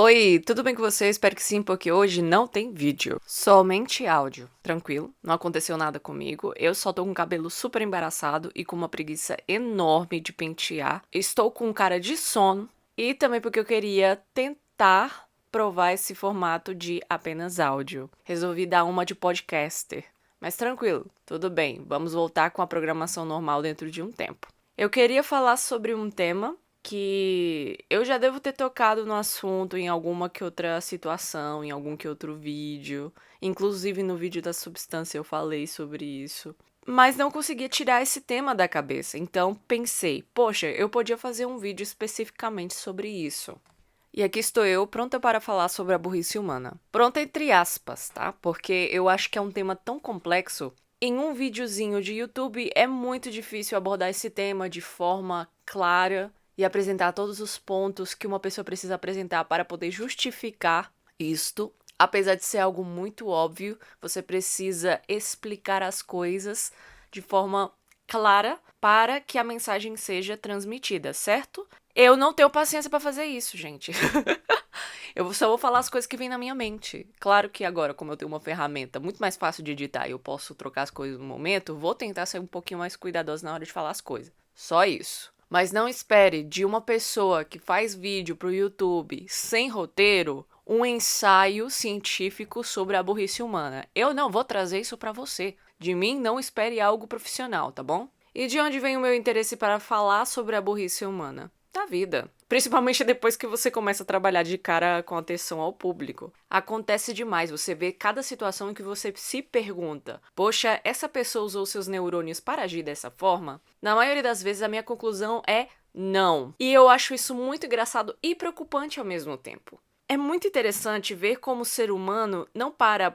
Oi, tudo bem com você? Espero que sim, porque hoje não tem vídeo, somente áudio. Tranquilo, não aconteceu nada comigo. Eu só tô com o cabelo super embaraçado e com uma preguiça enorme de pentear. Estou com cara de sono e também porque eu queria tentar provar esse formato de apenas áudio. Resolvi dar uma de podcaster. Mas tranquilo, tudo bem, vamos voltar com a programação normal dentro de um tempo. Eu queria falar sobre um tema que eu já devo ter tocado no assunto em alguma que outra situação, em algum que outro vídeo. Inclusive no vídeo da substância eu falei sobre isso. Mas não conseguia tirar esse tema da cabeça. Então pensei, poxa, eu podia fazer um vídeo especificamente sobre isso. E aqui estou eu, pronta para falar sobre a burrice humana. Pronta entre aspas, tá? Porque eu acho que é um tema tão complexo. Em um videozinho de YouTube é muito difícil abordar esse tema de forma clara e apresentar todos os pontos que uma pessoa precisa apresentar para poder justificar isto. Apesar de ser algo muito óbvio, você precisa explicar as coisas de forma clara para que a mensagem seja transmitida, certo? Eu não tenho paciência pra fazer isso, gente. Eu só vou falar as coisas que vêm na minha mente. Claro que agora, como eu tenho uma ferramenta muito mais fácil de editar e eu posso trocar as coisas no momento, vou tentar ser um pouquinho mais cuidadosa na hora de falar as coisas. Só isso. Mas não espere de uma pessoa que faz vídeo pro YouTube sem roteiro um ensaio científico sobre a burrice humana. Eu não vou trazer isso pra você. De mim, não espere algo profissional, tá bom? E de onde vem o meu interesse para falar sobre a burrice humana? Da vida. Principalmente depois que você começa a trabalhar de cara com atenção ao público. Acontece demais, você vê cada situação em que você se pergunta: poxa, essa pessoa usou seus neurônios para agir dessa forma? Na maioria das vezes a minha conclusão é não. E eu acho isso muito engraçado e preocupante ao mesmo tempo. É muito interessante ver como o ser humano não para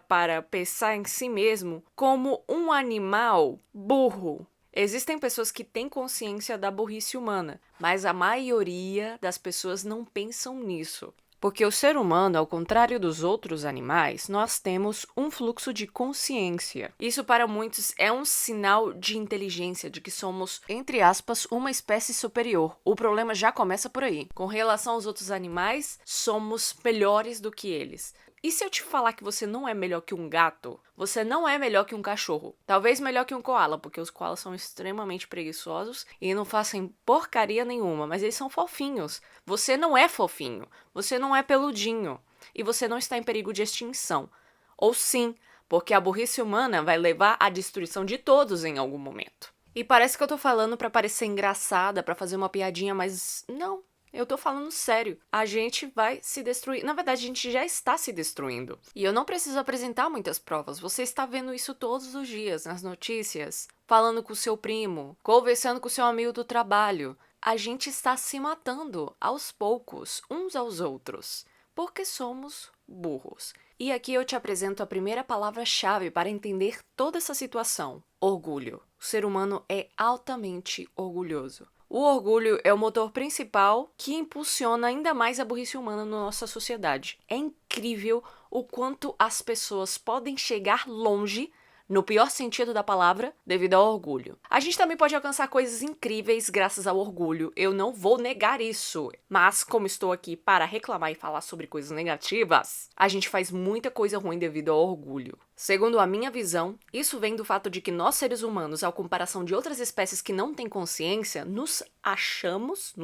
pensar em si mesmo como um animal burro. Existem pessoas que têm consciência da burrice humana, mas a maioria das pessoas não pensam nisso. Porque o ser humano, ao contrário dos outros animais, nós temos um fluxo de consciência. Isso para muitos é um sinal de inteligência, de que somos, entre aspas, uma espécie superior. O problema já começa por aí. Com relação aos outros animais, somos melhores do que eles. E se eu te falar que você não é melhor que um gato, você não é melhor que um cachorro. Talvez melhor que um koala, porque os koalas são extremamente preguiçosos e não fazem porcaria nenhuma, mas eles são fofinhos. Você não é fofinho, você não é peludinho e você não está em perigo de extinção. Ou sim, porque a burrice humana vai levar à destruição de todos em algum momento. E parece que eu tô falando pra parecer engraçada, pra fazer uma piadinha, mas não. Eu tô falando sério. A gente vai se destruir. Na verdade, a gente já está se destruindo. E eu não preciso apresentar muitas provas. Você está vendo isso todos os dias nas notícias, falando com o seu primo, conversando com o seu amigo do trabalho. A gente está se matando aos poucos, uns aos outros, porque somos burros. E aqui eu te apresento a primeira palavra-chave para entender toda essa situação: orgulho. O ser humano é altamente orgulhoso. O orgulho é o motor principal que impulsiona ainda mais a burrice humana na nossa sociedade. É incrível o quanto as pessoas podem chegar longe, no pior sentido da palavra, devido ao orgulho. A gente também pode alcançar coisas incríveis graças ao orgulho, eu não vou negar isso. Mas, como estou aqui para reclamar e falar sobre coisas negativas, a gente faz muita coisa ruim devido ao orgulho. Segundo a minha visão, isso vem do fato de que nós, seres humanos, ao comparação de outras espécies que não têm consciência, nos achamos.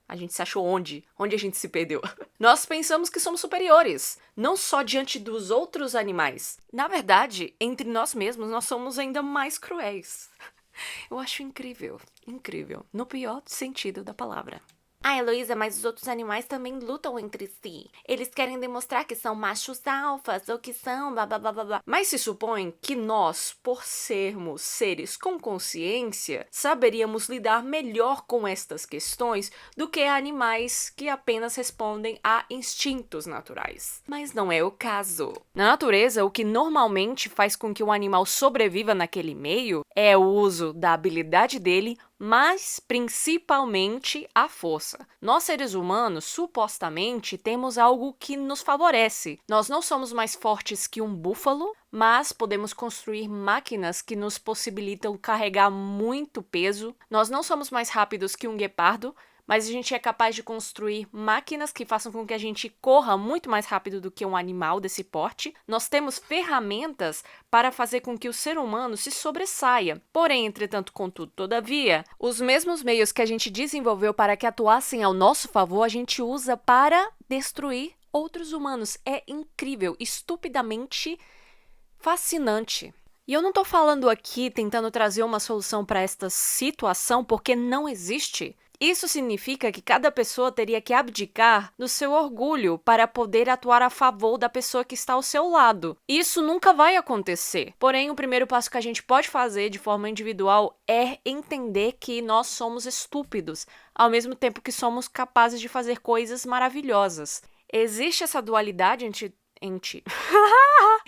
A gente se achou onde? Onde a gente se perdeu? Nós pensamos que somos superiores, não só diante dos outros animais. Na verdade, entre nós mesmos, nós somos ainda mais cruéis. Eu acho incrível, incrível, no pior sentido da palavra. Ah, Heloísa, mas os outros animais também lutam entre si. Eles querem demonstrar que são machos alfas ou que são blá blá blá blá blá. Mas se supõe que nós, por sermos seres com consciência, saberíamos lidar melhor com estas questões do que animais que apenas respondem a instintos naturais. Mas não é o caso. Na natureza, o que normalmente faz com que um animal sobreviva naquele meio é o uso da habilidade dele, mas principalmente a força. Nós, seres humanos, supostamente temos algo que nos favorece. Nós não somos mais fortes que um búfalo, mas podemos construir máquinas que nos possibilitam carregar muito peso. Nós não somos mais rápidos que um guepardo, mas a gente é capaz de construir máquinas que façam com que a gente corra muito mais rápido do que um animal desse porte. Nós temos ferramentas para fazer com que o ser humano se sobressaia. Porém, entretanto, contudo, todavia, os mesmos meios que a gente desenvolveu para que atuassem ao nosso favor, a gente usa para destruir outros humanos. É incrível, estupidamente fascinante. E eu não tô falando aqui tentando trazer uma solução para esta situação, porque não existe. Isso significa que cada pessoa teria que abdicar do seu orgulho para poder atuar a favor da pessoa que está ao seu lado. Isso nunca vai acontecer. Porém, o primeiro passo que a gente pode fazer de forma individual é entender que nós somos estúpidos, ao mesmo tempo que somos capazes de fazer coisas maravilhosas. Existe essa dualidade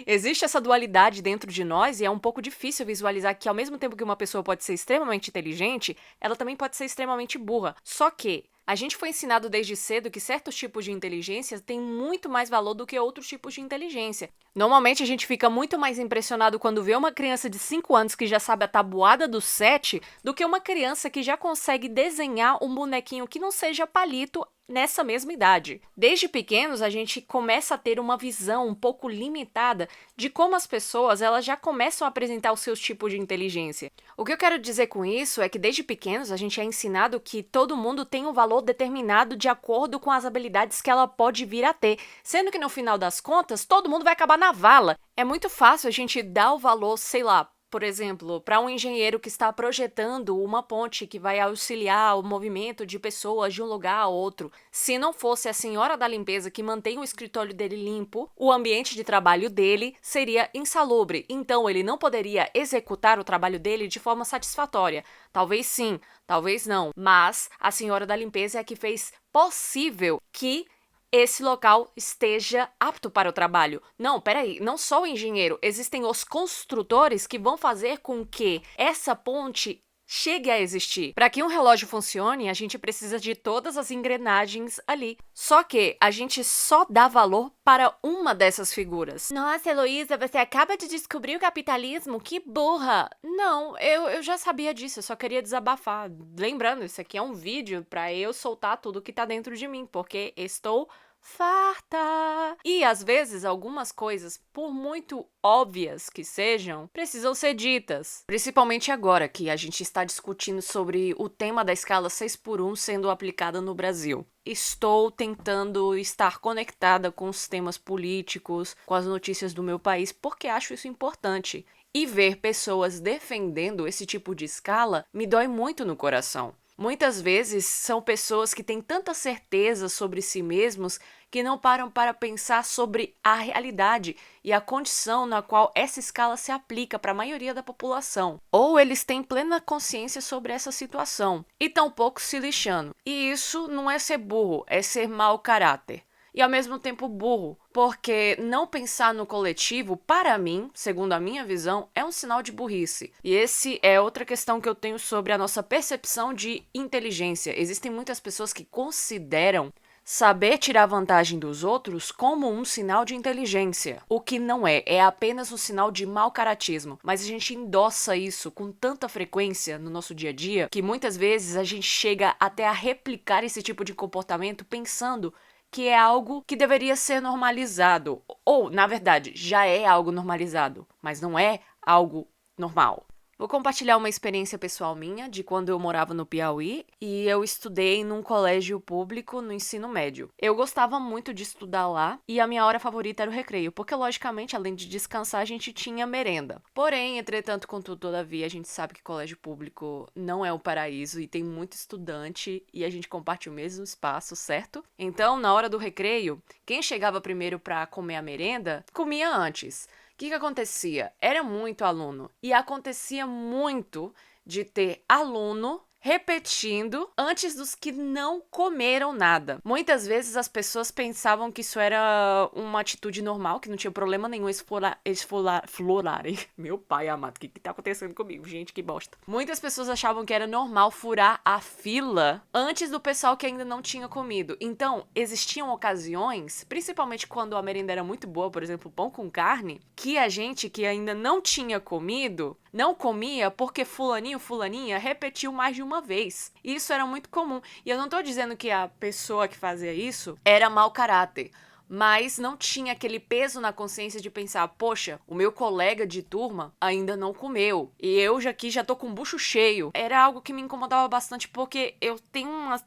Existe essa dualidade dentro de nós e é um pouco difícil visualizar que ao mesmo tempo que uma pessoa pode ser extremamente inteligente, ela também pode ser extremamente burra. Só que a gente foi ensinado desde cedo que certos tipos de inteligência têm muito mais valor do que outros tipos de inteligência. Normalmente a gente fica muito mais impressionado quando vê uma criança de 5 anos que já sabe a tabuada do 7 do que uma criança que já consegue desenhar um bonequinho que não seja palito nessa mesma idade. Desde pequenos, a gente começa a ter uma visão um pouco limitada de como as pessoas elas já começam a apresentar os seus tipos de inteligência. O que eu quero dizer com isso é que desde pequenos a gente é ensinado que todo mundo tem um valor determinado de acordo com as habilidades que ela pode vir a ter, sendo que no final das contas todo mundo vai acabar na vala. É muito fácil a gente dar o valor, sei lá, por exemplo, para um engenheiro que está projetando uma ponte que vai auxiliar o movimento de pessoas de um lugar a outro. Se não fosse a senhora da limpeza que mantém o escritório dele limpo, o ambiente de trabalho dele seria insalubre. Então, ele não poderia executar o trabalho dele de forma satisfatória. Talvez sim, talvez não. Mas a senhora da limpeza é a que fez possível que esse local esteja apto para o trabalho. Não, peraí, não só o engenheiro, existem os construtores que vão fazer com que essa ponte chegue a existir. Para que um relógio funcione, a gente precisa de todas as engrenagens ali. Só que a gente só dá valor para uma dessas figuras. Nossa, Heloísa, você acaba de descobrir o capitalismo? Que burra! Não, eu já sabia disso, eu só queria desabafar. Lembrando, isso aqui é um vídeo para eu soltar tudo que tá dentro de mim, porque estou farta. E às vezes algumas coisas, por muito óbvias que sejam, precisam ser ditas. Principalmente agora que a gente está discutindo sobre o tema da escala 6x1 sendo aplicada no Brasil. Estou tentando estar conectada com os temas políticos, com as notícias do meu país, porque acho isso importante. E ver pessoas defendendo esse tipo de escala me dói muito no coração. Muitas vezes são pessoas que têm tanta certeza sobre si mesmos que não param para pensar sobre a realidade e a condição na qual essa escala se aplica para a maioria da população. Ou eles têm plena consciência sobre essa situação e tampouco se lixando. E isso não é ser burro, é ser mau caráter. E ao mesmo tempo burro, porque não pensar no coletivo, para mim, segundo a minha visão, é um sinal de burrice. E esse é outra questão que eu tenho sobre a nossa percepção de inteligência. Existem muitas pessoas que consideram saber tirar vantagem dos outros como um sinal de inteligência. O que não é, é apenas um sinal de mau caratismo. Mas a gente endossa isso com tanta frequência no nosso dia a dia, que muitas vezes a gente chega até a replicar esse tipo de comportamento pensando que é algo que deveria ser normalizado. Ou, na verdade, já é algo normalizado, mas não é algo normal. Vou compartilhar uma experiência pessoal minha de quando eu morava no Piauí e eu estudei num colégio público no ensino médio. Eu gostava muito de estudar lá e a minha hora favorita era o recreio, porque logicamente, além de descansar, a gente tinha merenda. Porém, entretanto, contudo, todavia, a gente sabe que colégio público não é o paraíso e tem muito estudante e a gente compartilha o mesmo espaço, certo? Então, na hora do recreio, quem chegava primeiro para comer a merenda, comia antes. O que acontecia? Era muito aluno e acontecia muito de ter aluno repetindo antes dos que não comeram nada. Muitas vezes as pessoas pensavam que isso era uma atitude normal, que não tinha problema nenhum explorarem. Meu pai amado, o que tá acontecendo comigo? Gente, que bosta. Muitas pessoas achavam que era normal furar a fila antes do pessoal que ainda não tinha comido. Então, existiam ocasiões, principalmente quando a merenda era muito boa, por exemplo, pão com carne, que a gente que ainda não tinha comido, não comia porque fulaninho, fulaninha repetiu mais de uma vez. Isso era muito comum. E eu não tô dizendo que a pessoa que fazia isso era mau caráter. Mas não tinha aquele peso na consciência de pensar, poxa, o meu colega de turma ainda não comeu. E eu já tô com o bucho cheio. Era algo que me incomodava bastante porque eu tenho uma.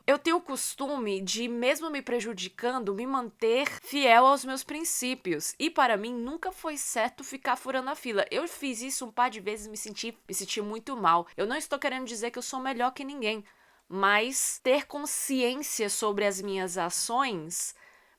Eu tenho o costume de, mesmo me prejudicando, me manter fiel aos meus princípios. E para mim nunca foi certo ficar furando a fila. Eu fiz isso um par de vezes e me senti muito mal. Eu não estou querendo dizer que eu sou melhor que ninguém, mas ter consciência sobre as minhas ações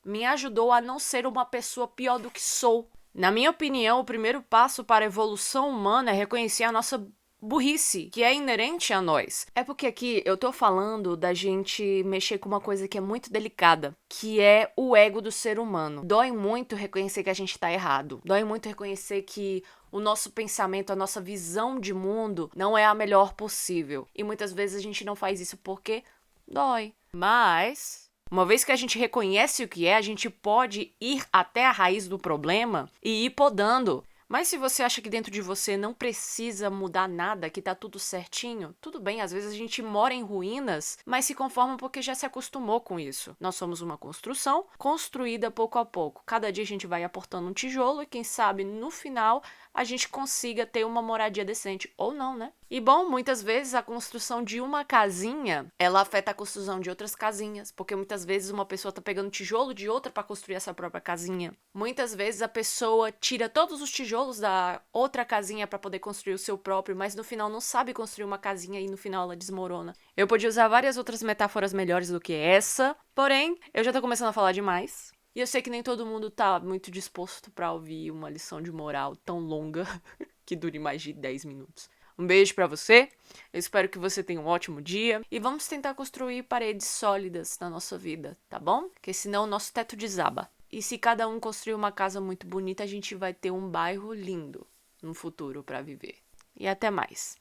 me ajudou a não ser uma pessoa pior do que sou. Na minha opinião, o primeiro passo para a evolução humana é reconhecer a nossa burrice, que é inerente a nós. É porque aqui eu tô falando da gente mexer com uma coisa que é muito delicada, que é o ego do ser humano. Dói muito reconhecer que a gente tá errado. Dói muito reconhecer que o nosso pensamento, a nossa visão de mundo não é a melhor possível. E muitas vezes a gente não faz isso porque dói. Mas uma vez que a gente reconhece o que é, a gente pode ir até a raiz do problema e ir podando. Mas se você acha que dentro de você não precisa mudar nada, que tá tudo certinho, tudo bem, às vezes a gente mora em ruínas, mas se conforma porque já se acostumou com isso. Nós somos uma construção construída pouco a pouco. Cada dia a gente vai aportando um tijolo e quem sabe no final a gente consiga ter uma moradia decente. Ou não, né? E bom, muitas vezes a construção de uma casinha, ela afeta a construção de outras casinhas, porque muitas vezes uma pessoa tá pegando tijolo de outra para construir essa própria casinha. Muitas vezes a pessoa tira todos os tijolos da outra casinha para poder construir o seu próprio, mas no final não sabe construir uma casinha e no final ela desmorona. Eu podia usar várias outras metáforas melhores do que essa, porém, eu já tô começando a falar demais. E eu sei que nem todo mundo tá muito disposto para ouvir uma lição de moral tão longa que dure mais de 10 minutos. Um beijo pra você, eu espero que você tenha um ótimo dia e vamos tentar construir paredes sólidas na nossa vida, tá bom? Porque senão o nosso teto desaba. E se cada um construir uma casa muito bonita, a gente vai ter um bairro lindo no futuro pra viver. E até mais.